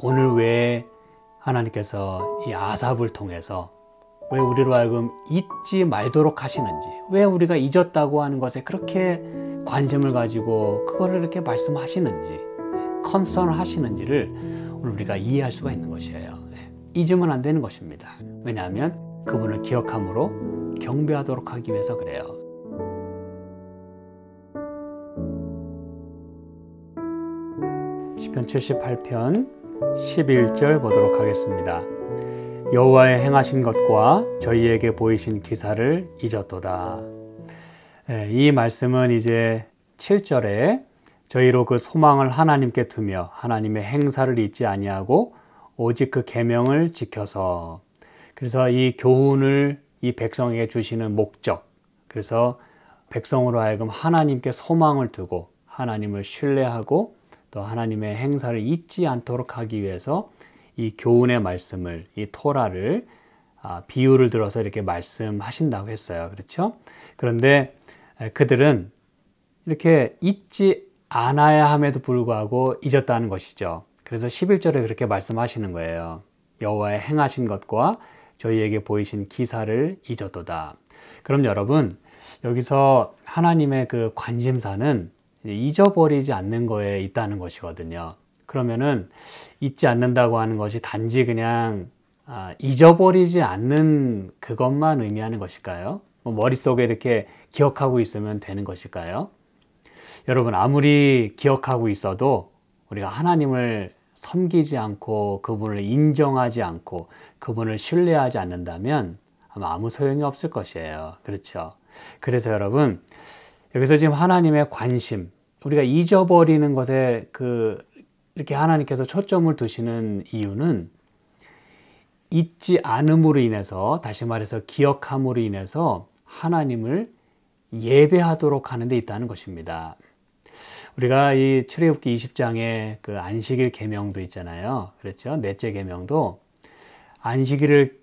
오늘 왜 하나님께서 이 아삽을 통해서 왜 우리로 하여금 잊지 말도록 하시는지, 왜 우리가 잊었다고 하는 것에 그렇게 관심을 가지고 그거를 이렇게 말씀하시는지, 컨선 하시는지를 오늘 우리가 이해할 수가 있는 것이에요. 잊으면 안 되는 것입니다. 왜냐하면 그분을 기억함으로 경배하도록 하기 위해서 그래요. 시편 78편 11절 보도록 하겠습니다. 여호와의 행하신 것과 저희에게 보이신 기사를 잊었도다. 이 말씀은 이제 7절에 저희로 그 소망을 하나님께 두며 하나님의 행사를 잊지 아니하고 오직 그 계명을 지켜서, 그래서 이 교훈을 이 백성에게 주시는 목적, 그래서 백성으로 하여금 하나님께 소망을 두고 하나님을 신뢰하고 또 하나님의 행사를 잊지 않도록 하기 위해서 이 교훈의 말씀을, 이 토라를 비유를 들어서 이렇게 말씀하신다고 했어요. 그렇죠? 그런데 그들은 이렇게 잊지 않아야 함에도 불구하고 잊었다는 것이죠. 그래서 11절에 그렇게 말씀하시는 거예요. 여호와의 행하신 것과 저희에게 보이신 기사를 잊었도다. 그럼 여러분, 여기서 하나님의 그 관심사는 잊어버리지 않는 거에 있다는 것이거든요. 그러면은 잊지 않는다고 하는 것이 단지 그냥 잊어버리지 않는 그것만 의미하는 것일까요? 머릿속에 이렇게 기억하고 있으면 되는 것일까요? 여러분, 아무리 기억하고 있어도 우리가 하나님을 섬기지 않고 그분을 인정하지 않고 그분을 신뢰하지 않는다면 아마 아무 소용이 없을 것이에요. 그렇죠? 그래서 여러분, 여기서 지금 하나님의 관심, 우리가 잊어버리는 것에 이렇게 하나님께서 초점을 두시는 이유는 잊지 않음으로 인해서, 다시 말해서 기억함으로 인해서 하나님을 예배하도록 하는 데 있다는 것입니다. 우리가 이 출애굽기 20장에 그 안식일 계명도 있잖아요. 그렇죠? 넷째 계명도 안식일을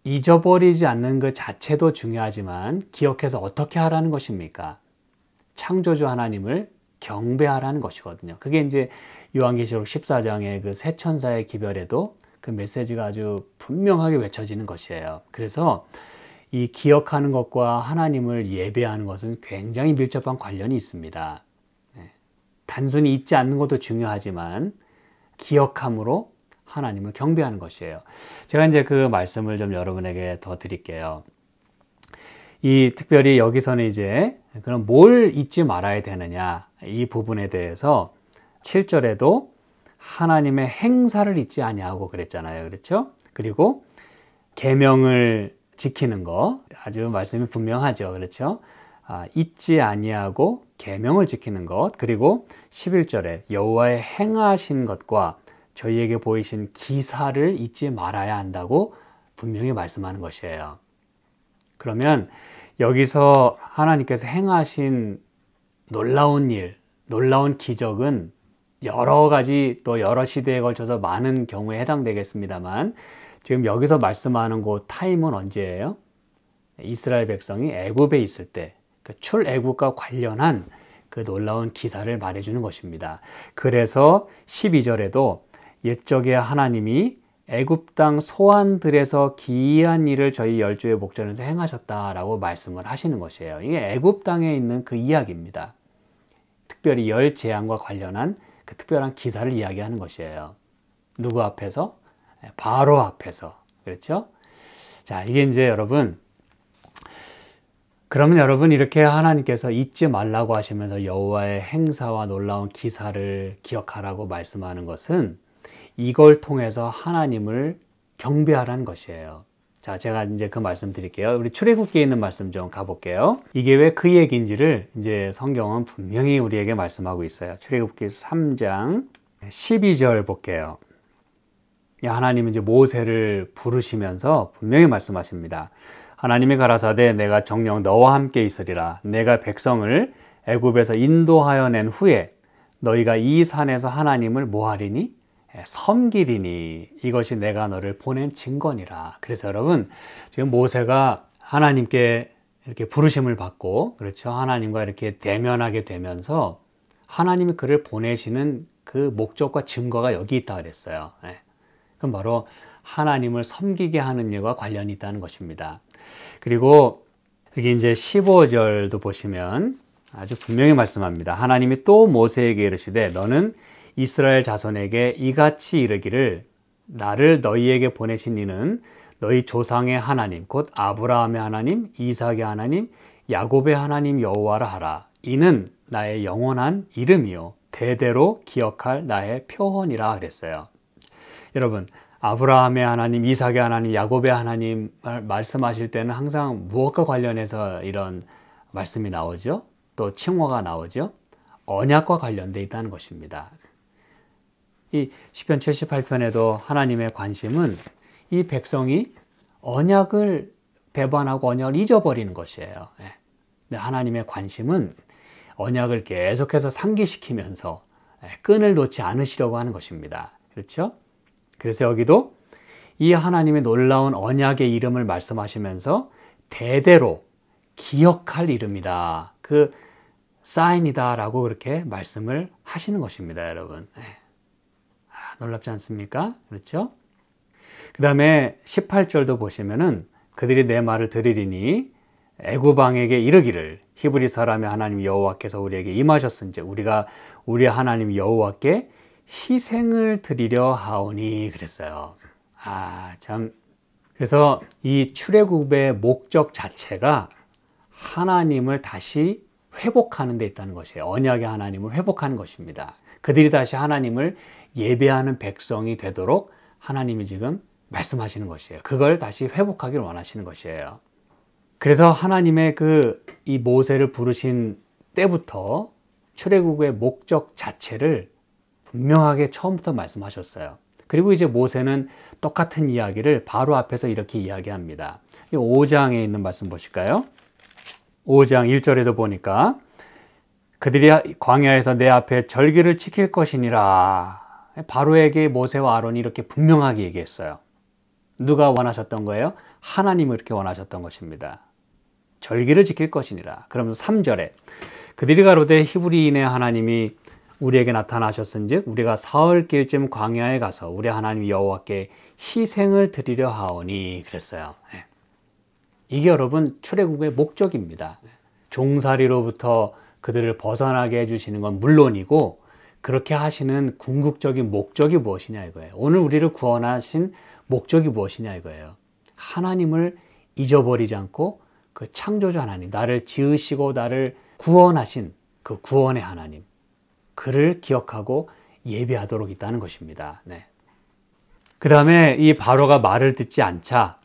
잊어버리지 않는 그 자체도 중요하지만 기억해서 어떻게 하라는 것입니까? 창조주 하나님을 경배하라는 것이거든요. 그게 이제 요한계시록 14장의 그 새 천사의 기별에도 그 메시지가 아주 분명하게 외쳐지는 것이에요. 그래서 이 기억하는 것과 하나님을 예배하는 것은 굉장히 밀접한 관련이 있습니다. 단순히 잊지 않는 것도 중요하지만 기억함으로 하나님을 경배하는 것이에요. 제가 이제 그 말씀을 좀 여러분에게 더 드릴게요. 특별히 여기서는 이제 그럼 뭘 잊지 말아야 되느냐, 이 부분에 대해서 7절에도 하나님의 행사를 잊지 아니하고 그랬잖아요. 그렇죠? 그리고 계명을 지키는 거, 아주 말씀이 분명하죠. 그렇죠? 잊지 아니하고 계명을 지키는 것, 그리고 11절에 여호와의 행하신 것과 저희에게 보이신 기사를 잊지 말아야 한다고 분명히 말씀하는 것이에요. 그러면 여기서 하나님께서 행하신 놀라운 일, 놀라운 기적은 여러 가지 또 여러 시대에 걸쳐서 많은 경우에 해당되겠습니다만, 지금 여기서 말씀하는 그 타임은 언제예요? 이스라엘 백성이 애굽에 있을 때, 그 출애굽과 관련한 그 놀라운 기사를 말해주는 것입니다. 그래서 12절에도 옛적에 하나님이 애굽 땅 소환들에서 기이한 일을 저희 열조의 목전에서 행하셨다라고 말씀을 하시는 것이에요. 이게 애굽 땅에 있는 그 이야기입니다. 특별히 열 재앙과 관련한 그 특별한 기사를 이야기하는 것이에요. 누구 앞에서? 바로 앞에서. 그렇죠? 자, 이게 이제 여러분, 그러면 여러분, 이렇게 하나님께서 잊지 말라고 하시면서 여호와의 행사와 놀라운 기사를 기억하라고 말씀하는 것은 이걸 통해서 하나님을 경배하라는 것이에요. 자, 제가 이제 그 말씀 드릴게요. 우리 출애굽기에 있는 말씀 좀 가볼게요. 이게 왜 그 얘기인지를 이제 성경은 분명히 우리에게 말씀하고 있어요. 출애굽기 3장 12절 볼게요. 하나님은 이제 모세를 부르시면서 분명히 말씀하십니다. 하나님이 가라사대 내가 정녕 너와 함께 있으리라. 내가 백성을 애굽에서 인도하여 낸 후에 너희가 이 산에서 하나님을 뭐하리니? 섬기리니. 이것이 내가 너를 보낸 증거니라. 그래서 여러분, 지금 모세가 하나님께 이렇게 부르심을 받고, 그렇죠? 하나님과 이렇게 대면하게 되면서 하나님이 그를 보내시는 그 목적과 증거가 여기 있다 그랬어요. 그럼 바로 하나님을 섬기게 하는 일과 관련이 있다는 것입니다. 그리고 여기 이제 15절도 보시면 아주 분명히 말씀합니다. 하나님이 또 모세에게 이르시되 너는 이스라엘 자손에게 이같이 이르기를 나를 너희에게 보내신 이는 너희 조상의 하나님 곧 아브라함의 하나님, 이삭의 하나님, 야곱의 하나님 여호와라 하라. 이는 나의 영원한 이름이요 대대로 기억할 나의 표헌이라 그랬어요. 여러분, 아브라함의 하나님, 이삭의 하나님, 야곱의 하나님 말씀하실 때는 항상 무엇과 관련해서 이런 말씀이 나오죠? 또 칭호가 나오죠? 언약과 관련되어 있다는 것입니다. 이 시편 78편에도 하나님의 관심은 이 백성이 언약을 배반하고 언약을 잊어버리는 것이에요. 근데 하나님의 관심은 언약을 계속해서 상기시키면서 끈을 놓지 않으시려고 하는 것입니다. 그렇죠? 그래서 여기도 이 하나님의 놀라운 언약의 이름을 말씀하시면서 대대로 기억할 이름이다. 그 사인이다 라고 그렇게 말씀을 하시는 것입니다, 여러분. 놀랍지 않습니까? 그렇죠? 그 다음에 18절도 보시면은 그들이 내 말을 들으리니 애굽 왕에게 이르기를 히브리 사람의 하나님 여호와께서 우리에게 임하셨은즉 우리가 우리 하나님 여호와께 희생을 드리려 하오니 그랬어요. 참. 그래서 이 출애굽의 목적 자체가 하나님을 다시 회복하는 데 있다는 것이에요. 언약의 하나님을 회복하는 것입니다. 그들이 다시 하나님을 예배하는 백성이 되도록 하나님이 지금 말씀하시는 것이에요. 그걸 다시 회복하기를 원하시는 것이에요. 그래서 하나님의 이 모세를 부르신 때부터 출애굽의 목적 자체를 분명하게 처음부터 말씀하셨어요. 그리고 이제 모세는 똑같은 이야기를 바로 앞에서 이렇게 이야기합니다. 5장에 있는 말씀 보실까요? 5장 1절에도 보니까 그들이 광야에서 내 앞에 절기를 지킬 것이니라. 바로에게 모세와 아론이 이렇게 분명하게 얘기했어요. 누가 원하셨던 거예요? 하나님이 이렇게 원하셨던 것입니다. 절기를 지킬 것이니라. 그러면서 3절에 그들이 가로되 히브리인의 하나님이 우리에게 나타나셨은즉 우리가 사흘길쯤 광야에 가서 우리 하나님 여호와께 희생을 드리려 하오니 그랬어요. 이게 여러분 출애굽의 목적입니다. 종살이로부터 그들을 벗어나게 해주시는 건 물론이고 그렇게 하시는 궁극적인 목적이 무엇이냐 이거예요. 오늘 우리를 구원하신 목적이 무엇이냐 이거예요. 하나님을 잊어버리지 않고 그 창조주 하나님, 나를 지으시고 나를 구원하신 그 구원의 하나님, 그를 기억하고 예배하도록 있다는 것입니다. 그 다음에 이 바로가 말을 듣지 않자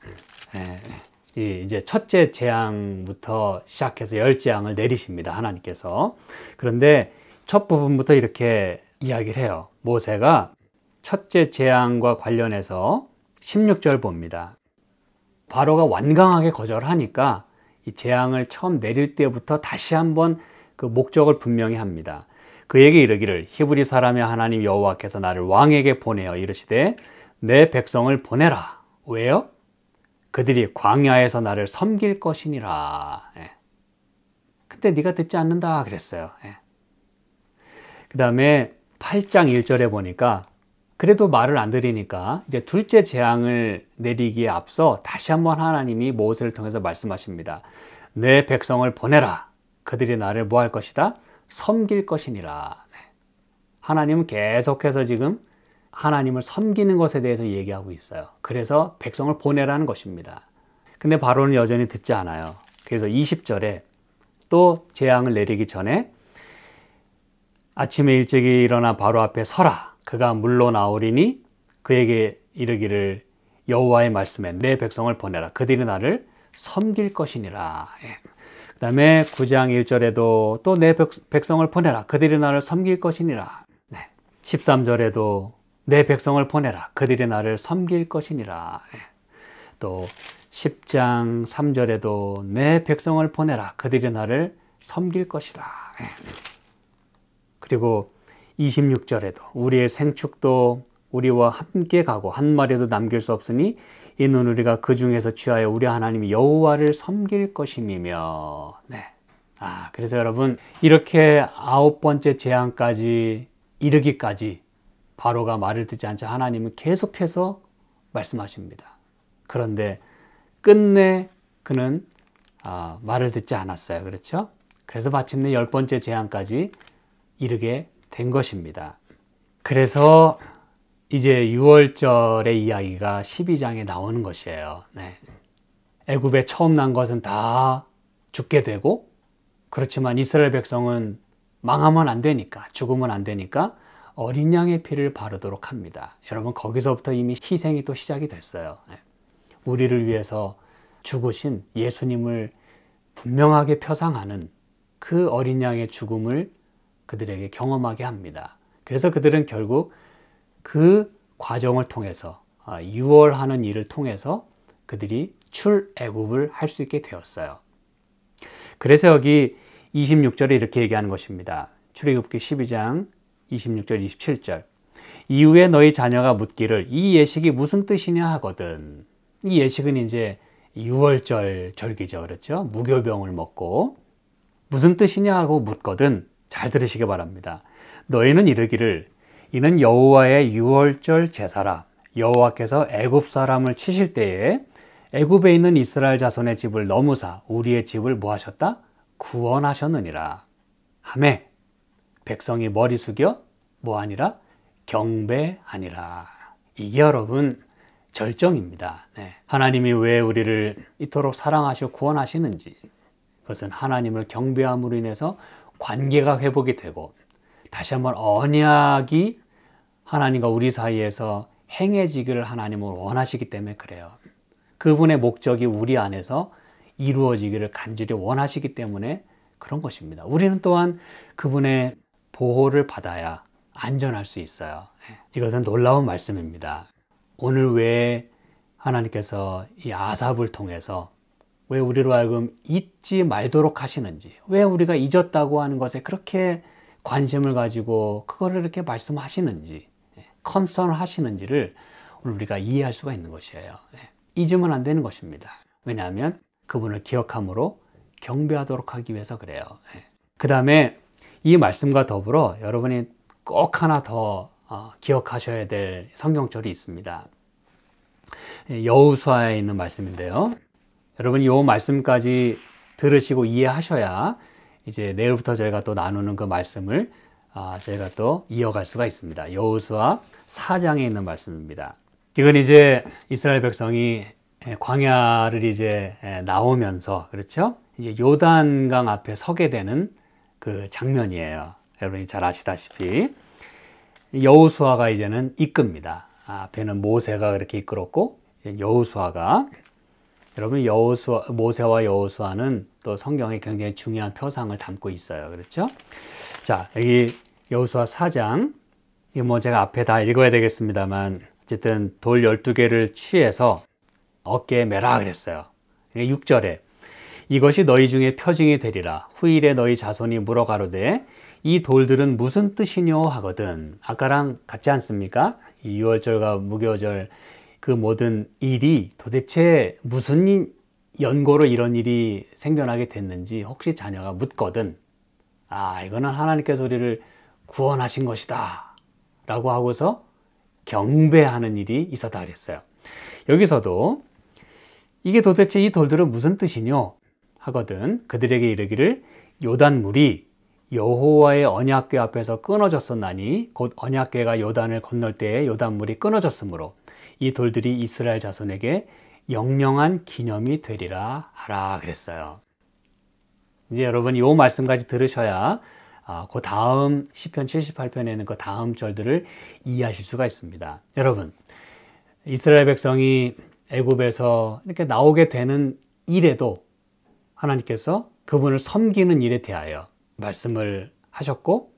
이제 첫째 재앙부터 시작해서 10재앙을 내리십니다. 하나님께서. 그런데 첫 부분부터 이렇게 이야기를 해요. 모세가 첫째 재앙과 관련해서 16절 봅니다. 바로가 완강하게 거절하니까 이 재앙을 처음 내릴 때부터 다시 한번 그 목적을 분명히 합니다. 그에게 이르기를 히브리 사람의 하나님 여호와께서 나를 왕에게 보내어 이르시되 내 백성을 보내라. 왜요? 그들이 광야에서 나를 섬길 것이니라. 근데 네가 듣지 않는다 그랬어요. 그 다음에 8장 1절에 보니까 그래도 말을 안 들으니까 이제 둘째 재앙을 내리기에 앞서 다시 한번 하나님이 모세를 통해서 말씀하십니다. 내 백성을 보내라. 그들이 나를 뭐 할 것이다? 섬길 것이니라. 하나님은 계속해서 지금 하나님을 섬기는 것에 대해서 얘기하고 있어요. 그래서 백성을 보내라는 것입니다. 근데 바로는 여전히 듣지 않아요. 그래서 20절에 또 재앙을 내리기 전에 아침에 일찍이 일어나 바로 앞에 서라. 그가 물러나오리니 그에게 이르기를 여호와의 말씀에 내 백성을 보내라. 그들이 나를 섬길 것이니라. 그 다음에 9장 1절에도 또 내 백성을 보내라. 그들이 나를 섬길 것이니라. 13절에도 내 백성을 보내라. 그들이 나를 섬길 것이니라. 또 10장 3절에도 내 백성을 보내라. 그들이 나를 섬길 것이라. 그리고 26절에도 우리의 생축도 우리와 함께 가고 한 마리도 남길 수 없으니 이는 우리가 그 중에서 취하여 우리 하나님 여호와를 섬길 것임이며. 그래서 여러분 이렇게 9번째 재앙까지 이르기까지 바로가 말을 듣지 않자 하나님은 계속해서 말씀하십니다. 그런데 끝내 그는 말을 듣지 않았어요. 그렇죠? 그래서 마침내 10번째 재앙까지 이르게 된 것입니다. 그래서 이제 6월절의 이야기가 12장에 나오는 것이에요. 네. 애굽에 처음 난 것은 다 죽게 되고, 그렇지만 이스라엘 백성은 망하면 안 되니까, 죽으면 안 되니까 어린 양의 피를 바르도록 합니다. 여러분, 거기서부터 이미 희생이 또 시작이 됐어요. 우리를 위해서 죽으신 예수님을 분명하게 표상하는 그 어린 양의 죽음을 그들에게 경험하게 합니다. 그래서 그들은 결국 그 과정을 통해서, 유월하는 일을 통해서 그들이 출애굽을 할 수 있게 되었어요. 그래서 여기 26절에 이렇게 얘기하는 것입니다. 출애굽기 12장 26절 27절. 이후에 너희 자녀가 묻기를 이 예식이 무슨 뜻이냐 하거든. 이 예식은 이제 6월절 절기죠. 그렇죠? 무교병을 먹고 무슨 뜻이냐 하고 묻거든. 잘 들으시기 바랍니다. 너희는 이르기를 이는 여호와의 6월절 제사라. 여호와께서 애굽 사람을 치실 때에 애굽에 있는 이스라엘 자손의 집을 넘으사 우리의 집을 뭐 하셨다? 구원하셨느니라. 하매 백성이 머리 숙여 뭐 하니라? 경배하니라. 이게 여러분 절정입니다. 네. 하나님이 왜 우리를 이토록 사랑하시고 구원하시는지, 그것은 하나님을 경배함으로 인해서 관계가 회복이 되고 다시 한번 언약이 하나님과 우리 사이에서 행해지기를 하나님은 원하시기 때문에 그래요. 그분의 목적이 우리 안에서 이루어지기를 간절히 원하시기 때문에 그런 것입니다. 우리는 또한 그분의 보호를 받아야 안전할 수 있어요. 이것은 놀라운 말씀입니다. 오늘 왜 하나님께서 이 아삽을 통해서 왜 우리로 하여금 잊지 말도록 하시는지, 왜 우리가 잊었다고 하는 것에 그렇게 관심을 가지고 그거를 이렇게 말씀하시는지, 컨선 하시는지를 오늘 우리가 이해할 수가 있는 것이에요. 잊으면 안 되는 것입니다. 왜냐하면 그분을 기억함으로 경배하도록 하기 위해서 그래요. 그 다음에 이 말씀과 더불어 여러분이 꼭 하나 더 기억하셔야 될 성경절이 있습니다. 여호수아에 있는 말씀인데요. 여러분 이 말씀까지 들으시고 이해하셔야 이제 내일부터 저희가 또 나누는 그 말씀을 저희가 또 이어갈 수가 있습니다. 여호수아 4장에 있는 말씀입니다. 이건 이제 이스라엘 백성이 광야를 이제 나오면서, 그렇죠? 이제 요단강 앞에 서게 되는 그 장면이에요. 여러분이 잘 아시다시피 여호수아가 이제는 이끕니다. 앞에는 모세가 그렇게 이끌었고 여호수아가, 여러분 모세와 여호수아는 또 성경에 굉장히 중요한 표상을 담고 있어요. 그렇죠? 자, 여기 여호수아 4장, 이거 뭐 제가 앞에 다 읽어야 되겠습니다만 어쨌든 돌 12개를 취해서 어깨에 매라 그랬어요. 6절에 이것이 너희 중에 표징이 되리라. 후일에 너희 자손이 물어가로되 이 돌들은 무슨 뜻이뇨 하거든. 아까랑 같지 않습니까? 이 6월절과 무교절 그 모든 일이 도대체 무슨 연고로 이런 일이 생겨나게 됐는지 혹시 자녀가 묻거든. 이거는 하나님께서 우리를 구원하신 것이다 라고 하고서 경배하는 일이 있었다 그랬어요. 여기서도 이게 도대체 이 돌들은 무슨 뜻이뇨 하거든. 그들에게 이르기를 요단물이 여호와의 언약궤 앞에서 끊어졌었나니 곧 언약궤가 요단을 건널 때에 요단물이 끊어졌으므로 이 돌들이 이스라엘 자손에게 영영한 기념이 되리라 하라 그랬어요. 이제 여러분 이 말씀까지 들으셔야 그 다음 시편 78편에는 그 다음 절들을 이해하실 수가 있습니다. 여러분, 이스라엘 백성이 애굽에서 이렇게 나오게 되는 일에도 하나님께서 그분을 섬기는 일에 대하여 말씀을 하셨고,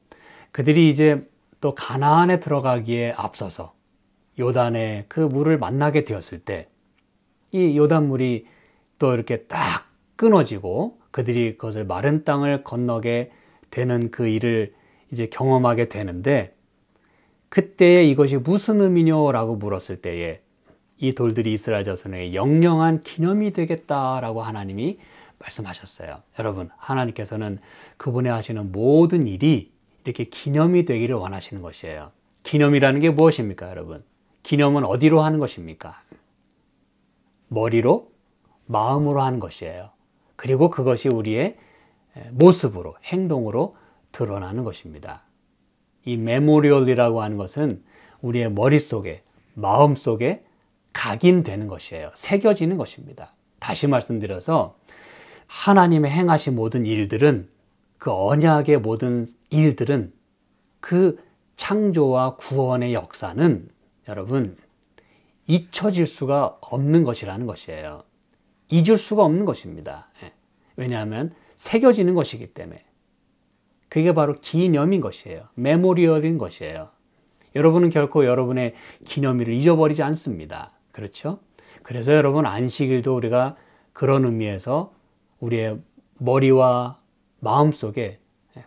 그들이 이제 또 가나안에 들어가기에 앞서서 요단의 그 물을 만나게 되었을 때 이 요단물이 또 이렇게 딱 끊어지고 그들이 그것을 마른 땅을 건너게 되는 그 일을 이제 경험하게 되는데, 그때에 이것이 무슨 의미뇨라고 물었을 때에 이 돌들이 이스라엘 자손에게 영영한 기념이 되겠다라고 하나님이 말씀하셨어요. 여러분, 하나님께서는 그분의 하시는 모든 일이 이렇게 기념이 되기를 원하시는 것이에요. 기념이라는 게 무엇입니까, 여러분? 기념은 어디로 하는 것입니까? 머리로, 마음으로 하는 것이에요. 그리고 그것이 우리의 모습으로, 행동으로 드러나는 것입니다. 이 메모리얼이라고 하는 것은 우리의 머릿속에, 마음속에 각인되는 것이에요. 새겨지는 것입니다. 다시 말씀드려서 하나님의 행하신 모든 일들은, 그 언약의 모든 일들은, 그 창조와 구원의 역사는 여러분 잊혀질 수가 없는 것이라는 것이에요. 잊을 수가 없는 것입니다. 왜냐하면 새겨지는 것이기 때문에. 그게 바로 기념인 것이에요. 메모리얼인 것이에요. 여러분은 결코 여러분의 기념일을 잊어버리지 않습니다. 그렇죠? 그래서 여러분 안식일도 우리가 그런 의미에서 우리의 머리와 마음속에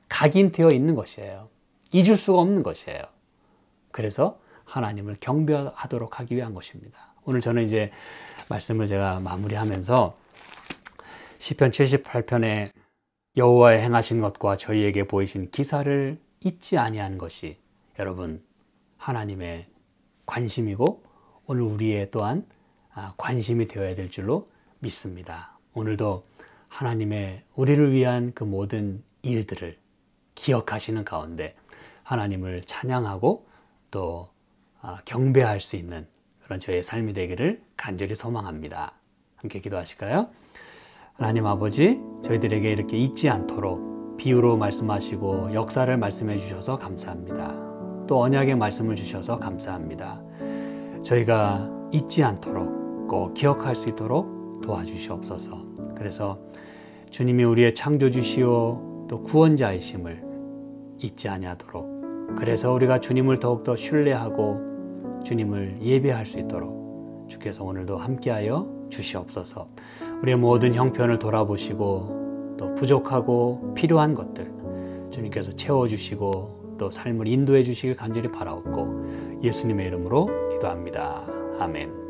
각인되어 있는 것이에요. 잊을 수가 없는 것이에요. 그래서 하나님을 경배하도록 하기 위한 것입니다. 오늘 저는 이제 말씀을 제가 마무리하면서 시편 78편에 여호와의 행하신 것과 저희에게 보이신 기사를 잊지 아니한 것이 여러분 하나님의 관심이고 오늘 우리의 또한 관심이 되어야 될 줄로 믿습니다. 오늘도 하나님의 우리를 위한 그 모든 일들을 기억하시는 가운데 하나님을 찬양하고 또 경배할 수 있는 그런 저의 삶이 되기를 간절히 소망합니다. 함께 기도하실까요? 하나님 아버지, 저희들에게 이렇게 잊지 않도록 비유로 말씀하시고 역사를 말씀해 주셔서 감사합니다. 또 언약의 말씀을 주셔서 감사합니다. 저희가 잊지 않도록 꼭 기억할 수 있도록 도와주시옵소서. 그래서 주님이 우리의 창조주시오 또 구원자이심을 잊지 아니하도록, 그래서 우리가 주님을 더욱더 신뢰하고 주님을 예배할 수 있도록 주께서 오늘도 함께하여 주시옵소서. 우리의 모든 형편을 돌아보시고 또 부족하고 필요한 것들 주님께서 채워주시고 또 삶을 인도해 주시길 간절히 바라옵고 예수님의 이름으로 기도합니다. 아멘.